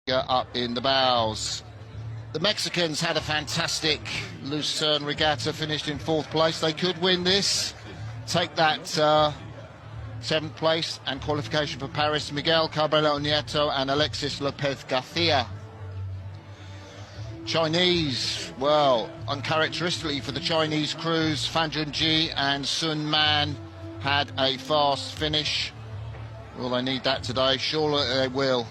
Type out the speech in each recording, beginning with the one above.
up in the bows. The Mexicans had a fantastic Lucerne regatta, finished in 4th place. They could win this, take that 7th place and qualification for Paris. Miguel Cabello Nieto and Alexis Lopez Garcia. Chinese, well, uncharacteristically for the Chinese crews, Fan Junji and Sun Man had a fast finish. Will they need that today? Surely they will.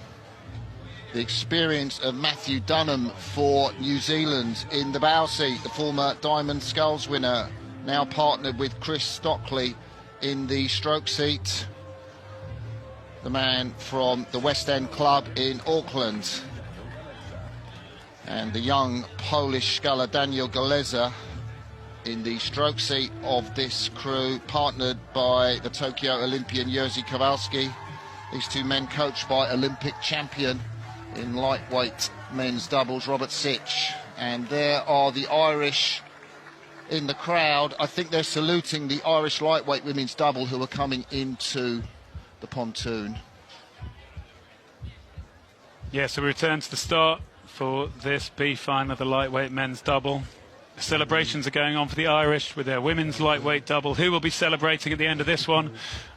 The experience of Matthew Dunham for New Zealand in the bow seat, the former Diamond Sculls winner, now partnered with Chris Stockley in the stroke seat. The man from the West End Club in Auckland. And the young Polish sculler Daniel Galeza in the stroke seat of this crew, partnered by the Tokyo Olympian Jerzy Kowalski. These two men coached by Olympic champion in lightweight men's doubles, Robert Sitch. And there are the Irish in the crowd. I think they're saluting the Irish lightweight women's double who are coming into the pontoon. Yeah, so we return to the start for this B final of the lightweight men's double. The celebrations are going on for the Irish with their women's lightweight double. Who will be celebrating at the end of this one?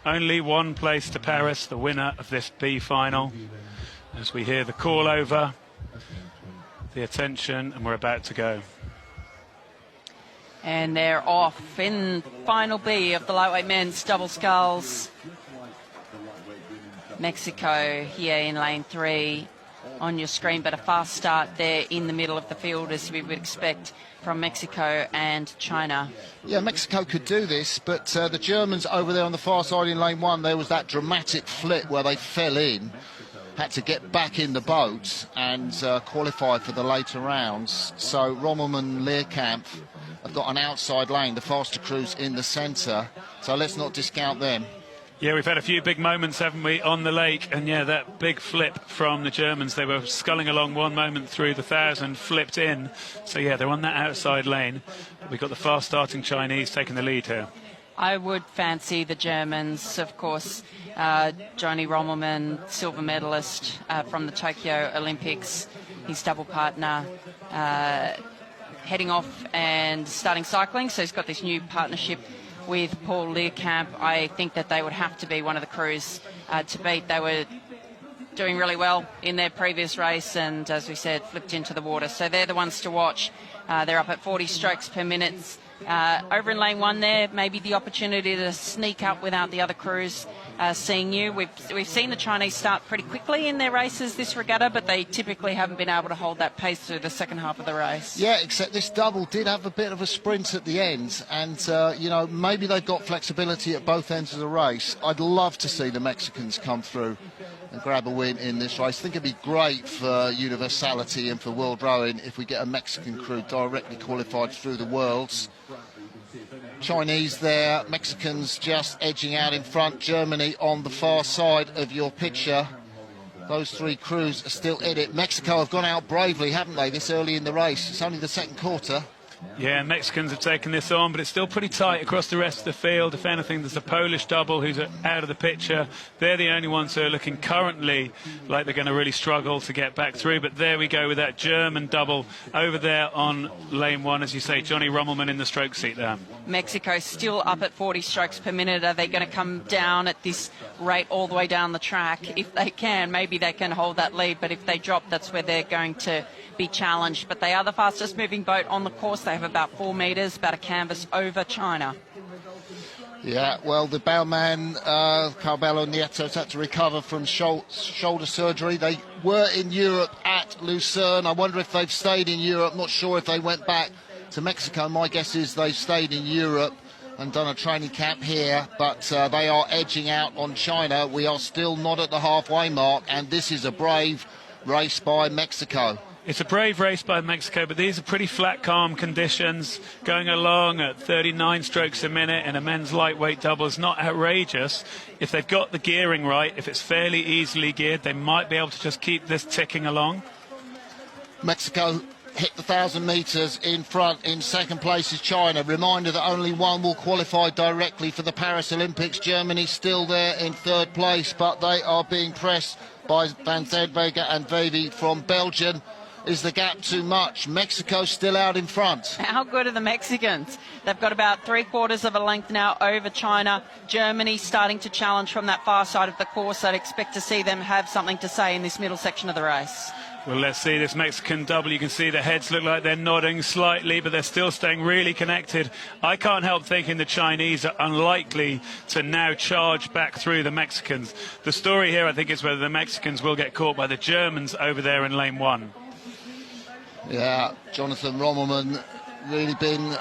Only one place to Paris, the winner of this B final. As we hear the call over, the attention, and we're about to go. And they're off in final B of the lightweight men's double sculls. Mexico here in lane 3 on your screen, but a fast start there in the middle of the field, as we would expect from Mexico and China. Yeah, Mexico could do this, but the Germans over there on the far side in lane 1, there was that dramatic flip where they fell in, had to get back in the boat and qualify for the later rounds. So Rommel and Leerkamp have got an outside lane, the faster crews in the centre, so let's not discount them. Yeah, we've had a few big moments, haven't we, on the lake? And yeah, that big flip from the Germans. They were sculling along one moment through the 1,000, flipped in. So yeah, they're on that outside lane. We've got the fast-starting Chinese taking the lead here. I would fancy the Germans, of course. Johnny Rommelmann, silver medalist from the Tokyo Olympics. His double partner heading off and starting cycling. So he's got this new partnership with Paul Leerkamp. I think that they would have to be one of the crews to beat. They were doing really well in their previous race and, as we said, flipped into the water. So they're the ones to watch. They're up at 40 strokes per minute. Over in lane 1 there, maybe the opportunity to sneak up without the other crews seeing you. We've seen the Chinese start pretty quickly in their races this regatta, but they typically haven't been able to hold that pace through the second half of the race. Yeah, except this double did have a bit of a sprint at the end, and you know, maybe they've got flexibility at both ends of the race. I'd love to see the Mexicans come through and grab a win in this race. I think it'd be great for universality and for world rowing if we get a Mexican crew directly qualified through the Worlds. Chinese there, Mexicans just edging out in front, Germany on the far side of your picture. Those three crews are still in it. Mexico have gone out bravely, haven't they, this early in the race? It's only the second quarter. Yeah, Mexicans have taken this on, but it's still pretty tight across the rest of the field. If anything, there's a Polish double who's out of the picture. They're the only ones who are looking currently like they're going to really struggle to get back through. But there we go with that German double over there on lane 1, as you say, Johnny Rommelmann in the stroke seat there. Mexico still up at 40 strokes per minute. Are they going to come down at this rate all the way down the track? If they can, maybe they can hold that lead. But if they drop, that's where they're going to be challenged. But they are the fastest moving boat on the course. They have about 4 metres, about a canvas over China. Yeah, well, the bowman, Cabello Nieto, had to recover from shoulder surgery. They were in Europe at Lucerne. I wonder if they've stayed in Europe. Not sure if they went back to Mexico. My guess is they've stayed in Europe and done a training camp here, but they are edging out on China. We are still not at the halfway mark, and this is a brave race by Mexico. It's a brave race by Mexico, but these are pretty flat, calm conditions. Going along at 39 strokes a minute in a men's lightweight double is not outrageous. If they've got the gearing right, if it's fairly easily geared, they might be able to just keep this ticking along. Mexico hit the 1,000 metres in front. In second place is China. Reminder that only one will qualify directly for the Paris Olympics. Germany still there in third place, but they are being pressed by Van Zandwegen and Vevey from Belgium. Is the gap too much? Mexico still out in front. How good are the Mexicans? They've got about 3/4 of a length now over China. Germany starting to challenge from that far side of the course. I'd expect to see them have something to say in this middle section of the race. Well, let's see this Mexican double. You can see the heads look like they're nodding slightly, but they're still staying really connected. I can't help thinking the Chinese are unlikely to now charge back through the Mexicans. The story here, I think, is whether the Mexicans will get caught by the Germans over there in lane 1. Yeah, Jonathan Rommelmann really been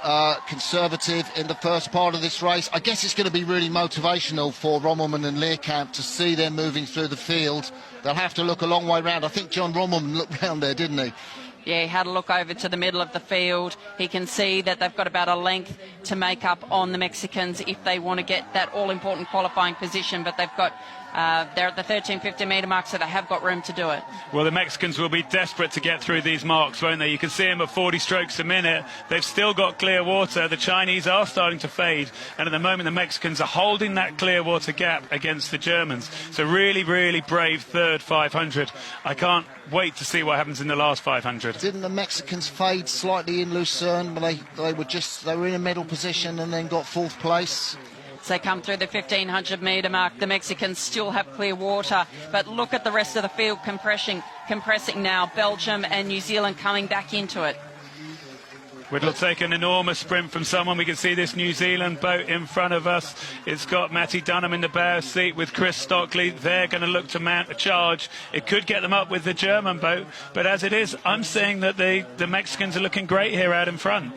conservative in the first part of this race. I guess it's going to be really motivational for Rommelmann and Leerkamp to see them moving through the field. They'll have to look a long way round. I think John Rommelmann looked round there, didn't he? Yeah, he had a look over to the middle of the field. He can see that they've got about a length to make up on the Mexicans if they want to get that all-important qualifying position, but they've got they're at the 1350 metre mark, so they have got room to do it. Well, the Mexicans will be desperate to get through these marks, won't they? You can see them at 40 strokes a minute. They've still got clear water. The Chinese are starting to fade, and at the moment the Mexicans are holding that clear water gap against the Germans. So really, really brave third 500. I can't wait to see what happens in the last 500. Didn't the Mexicans fade slightly in Lucerne, but they were in a medal position and then got 4th place? As they come through the 1500 metre mark, the Mexicans still have clear water, but look at the rest of the field compressing now. Belgium and New Zealand coming back into it. It'll take an enormous sprint from someone. We can see this New Zealand boat in front of us. It's got Matty Dunham in the bow seat with Chris Stockley. They're going to look to mount a charge. It could get them up with the German boat, but as it is, I'm saying that the Mexicans are looking great here out in front.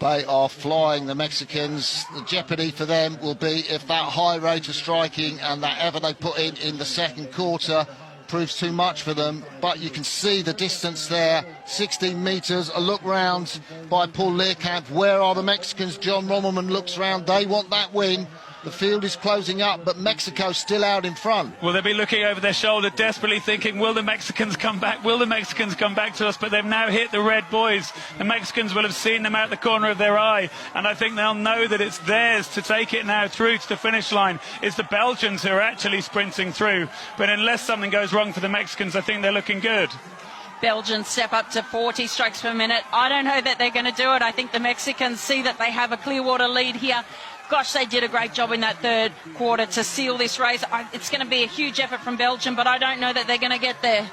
They are flying, the Mexicans. The jeopardy for them will be if that high rate of striking and that effort they put in the second quarter proves too much for them. But you can see the distance there, 16 metres. A look round by Paul Leerkamp. Where are the Mexicans? John Rommelmann looks round. They want that win. The field is closing up, but Mexico's still out in front. Well, they'll be looking over their shoulder, desperately thinking, will the Mexicans come back? Will the Mexicans come back to us? But they've now hit the red buoys. The Mexicans will have seen them out the corner of their eye, and I think they'll know that it's theirs to take it now through to the finish line. It's the Belgians who are actually sprinting through. But unless something goes wrong for the Mexicans, I think they're looking good. Belgians step up to 40 strokes per minute. I don't know that they're going to do it. I think the Mexicans see that they have a clear water lead here. Gosh, they did a great job in that third quarter to seal this race. It's going to be a huge effort from Belgium, but I don't know that they're going to get there.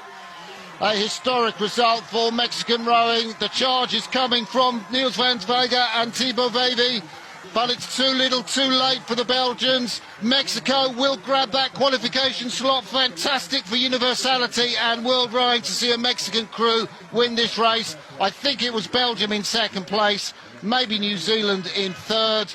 A historic result for Mexican rowing. The charge is coming from Niels van Vega and Thibaut Vevey, but it's too little too late for the Belgians. Mexico will grab that qualification slot. Fantastic for universality and world rowing to see a Mexican crew win this race. I think it was Belgium in second place, maybe New Zealand in third.